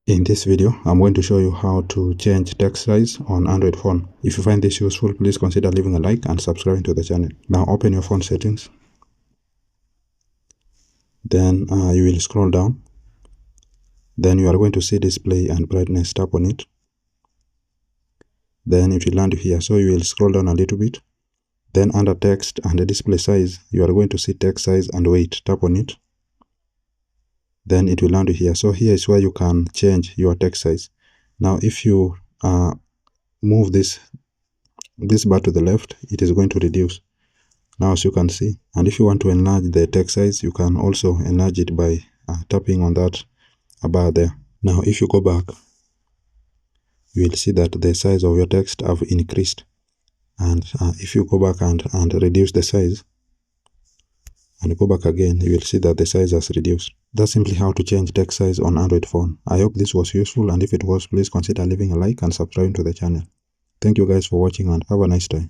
In this video, I'm going to show you how to change text size on Android phone. If you find this useful, please consider leaving a like and subscribing to the channel. Now open your phone settings. Then you will scroll down. Then you are going to see display and brightness. Tap on it. Then it will land here. So you will scroll down a little bit. Then under text and the display size, you are going to see text size and weight. Tap on it. Then it will land here. So here is where you can change your text size. Now if you move this bar to the left, it is going to reduce, now as you can see. And if you want to enlarge the text size, you can also enlarge it by tapping on that bar there. Now if you go back, you will see that the size of your text have increased. And if you go back and reduce the size and go back again, you will see that the size has reduced. That's simply how to change text size on Android phone. I hope this was useful, and if it was, please consider leaving a like and subscribing to the channel. Thank you guys for watching and have a nice day.